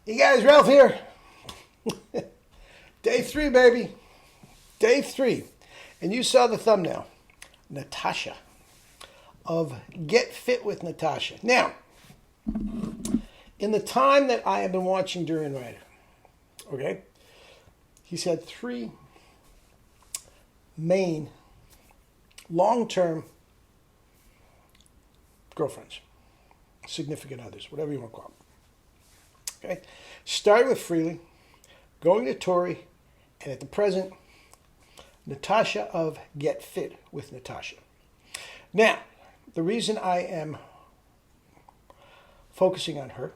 Hey guys, Ralph here. Day 3, baby. Day 3. And you saw the thumbnail. Natasha of Get Fit with Natasha. Now, in the time that I have been watching Durian Ryder, okay, he's had 3 main long-term girlfriends, significant others, whatever you want to call them. Okay, started with Freely, going to Tori, and at the present, Natasha of Get Fit with Natasha. Now, the reason I am focusing on her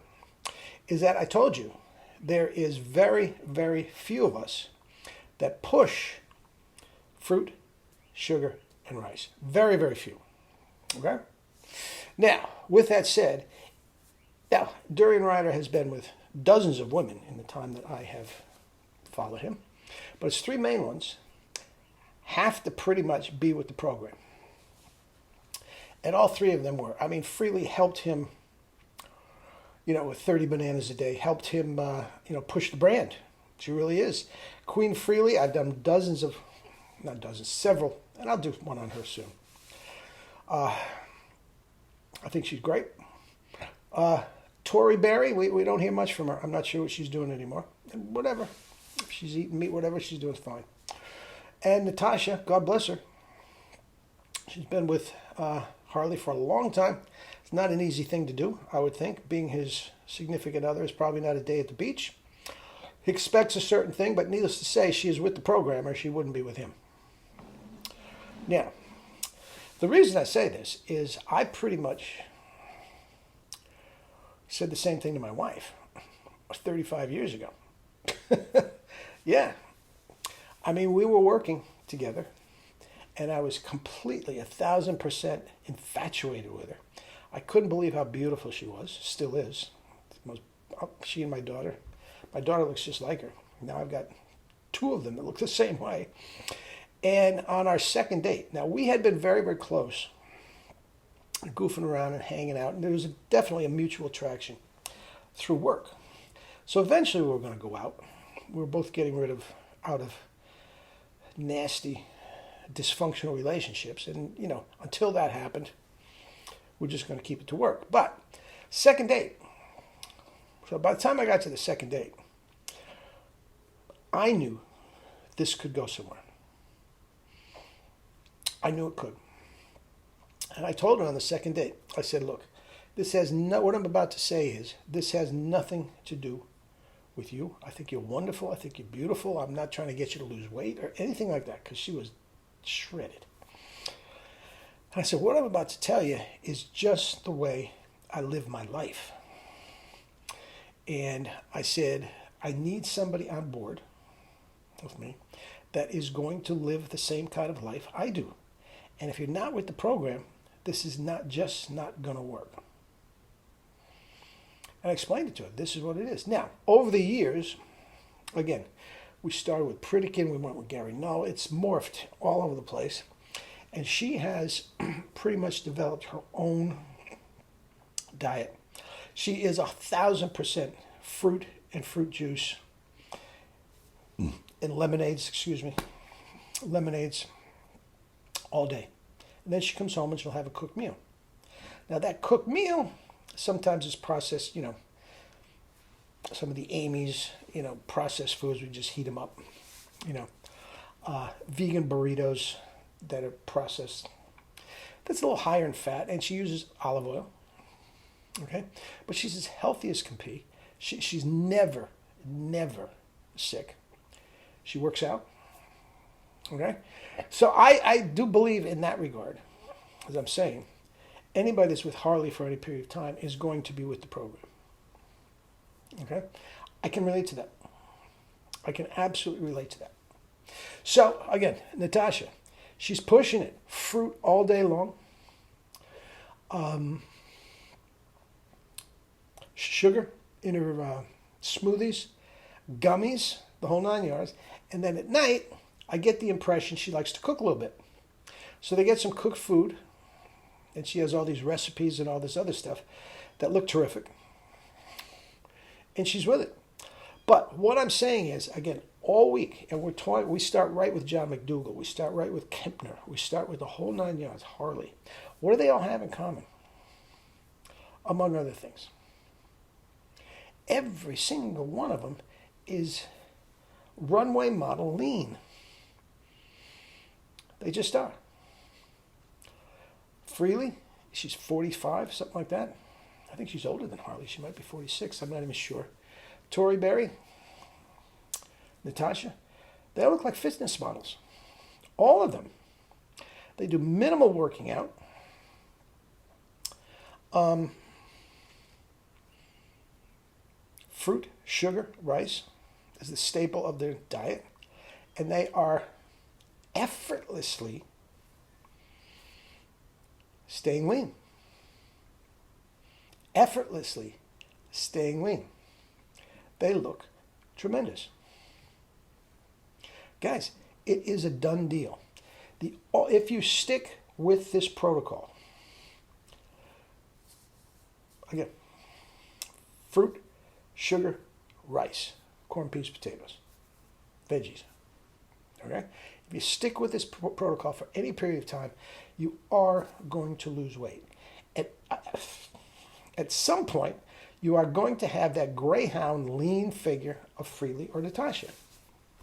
is that I told you there is very, very few of us that push fruit, sugar, and rice. Very, very few. Okay? Now, with that said, now, Durian Ryder has been with dozens of women in the time that I have followed him, but his 3 main ones have to pretty much be with the program. And all 3 of them were. I mean, Freely helped him, with 30 bananas a day, helped him, push the brand. She really is. Queen Freely, I've done several, and I'll do one on her soon. I think she's great. Tori Berry, we don't hear much from her. I'm not sure what she's doing anymore. And whatever. If she's eating meat, whatever she's doing is fine. And Natasha, God bless her. She's been with Harley for a long time. It's not an easy thing to do, I would think. Being his significant other is probably not a day at the beach. He expects a certain thing, but needless to say, she is with the program or she wouldn't be with him. Now, the reason I say this is I pretty much said the same thing to my wife 35 years ago. Yeah. I mean, we were working together, and I was completely 1,000% infatuated with her. I couldn't believe how beautiful she was, still is. She and my daughter. My daughter looks just like her. Now I've got 2 of them that look the same way. And on our second date, now we had been very, very close, goofing around and hanging out, and there was definitely a mutual attraction through work. So eventually we were going to go out. We were both getting out of nasty, dysfunctional relationships, and until that happened, we're just going to keep it to work. But second date. So by the time I got to the second date, I knew this could go somewhere. I knew it could. And I told her on the second date, I said, look, what I'm about to say is, this has nothing to do with you. I think you're wonderful. I think you're beautiful. I'm not trying to get you to lose weight or anything like that, because she was shredded. And I said, what I'm about to tell you is just the way I live my life. And I said, I need somebody on board with me that is going to live the same kind of life I do. And if you're not with the program, this is not going to work. And I explained it to her. This is what it is. Now, over the years, again, we started with Pritikin. We went with Gary. No, it's morphed all over the place. And she has pretty much developed her own diet. She is 1,000% fruit and fruit juice and lemonades all day. And then she comes home and she'll have a cooked meal. Now that cooked meal sometimes is processed, some of the Amy's, processed foods, we just heat them up. Vegan burritos that are processed. That's a little higher in fat, and she uses olive oil. Okay? But she's as healthy as can be. She's never sick. She works out. Okay? So I do believe in that regard, as I'm saying, anybody that's with Harley for any period of time is going to be with the program. Okay? I can relate to that. I can absolutely relate to that. So, again, Natasha, she's pushing it. Fruit all day long. Sugar in her smoothies, gummies, the whole 9 yards. And then at night, I get the impression she likes to cook a little bit. So they get some cooked food, and she has all these recipes and all this other stuff that look terrific. and she's with it. But what I'm saying is, again, all week, and we start right with John McDougall, we start right with Kempner, we start with the whole 9 yards, Harley. What do they all have in common? Among other things, every single one of them is runway model lean. They just are. Freely, she's 45, something like that. I think she's older than Harley. She might be 46. I'm not even sure. Tori Berry, Natasha, they all look like fitness models. All of them. They do minimal working out. Fruit, sugar, rice is the staple of their diet. And they are effortlessly staying lean. Effortlessly staying lean. They look tremendous. Guys, it is a done deal. If you stick with this protocol, again, fruit, sugar, rice, corn, peas, potatoes, veggies. Okay? If you stick with this protocol for any period of time, you are going to lose weight. At some point, you are going to have that greyhound lean figure of Freely or Natasha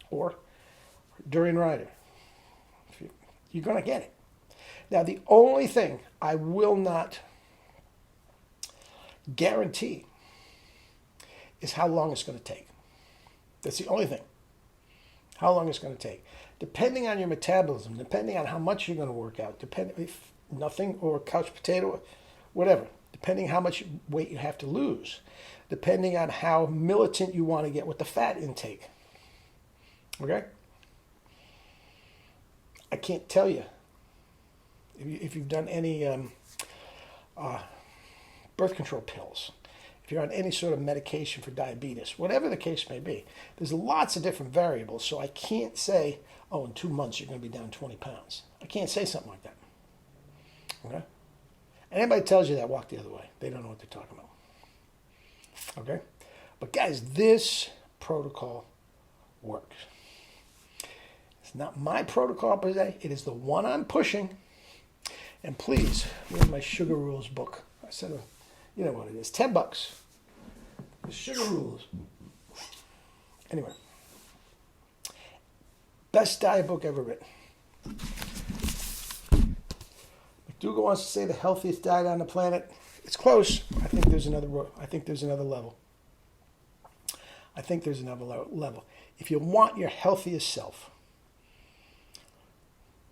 or Durian Rider. You're going to get it. Now, the only thing I will not guarantee is how long it's going to take. That's the only thing. How long it's going to take. Depending on your metabolism, depending on how much you're going to work out, depending if nothing or couch potato, whatever, depending how much weight you have to lose, depending on how militant you want to get with the fat intake. Okay? I can't tell you if you've done any birth control pills, if you're on any sort of medication for diabetes, whatever the case may be. There's lots of different variables, so I can't say, oh, in 2 months you're going to be down 20 pounds. I can't say something like that. Okay? And anybody tells you that, walk the other way. They don't know what they're talking about. Okay? But guys, this protocol works. It's not my protocol per se. It is the one I'm pushing. And please, read my Sugar Rules book. I said, you know what it is, $10. The Sugar Rules. Anyway, best diet book ever written. McDougall wants to say the healthiest diet on the planet. It's close. I think there's another level. I think there's another level. If you want your healthiest self,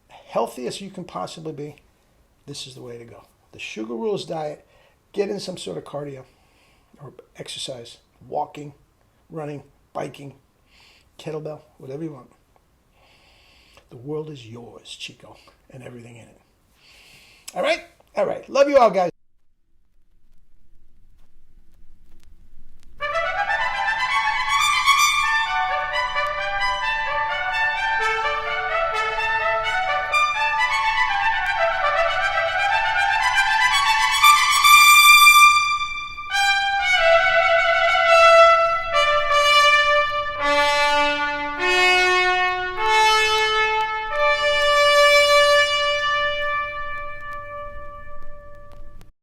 healthiest you can possibly be, this is the way to go. The Sugar Rules diet. Get in some sort of cardio or exercise, walking, running, biking, kettlebell, whatever you want. The world is yours, Chico, and everything in it. All right? All right. Love you all, guys.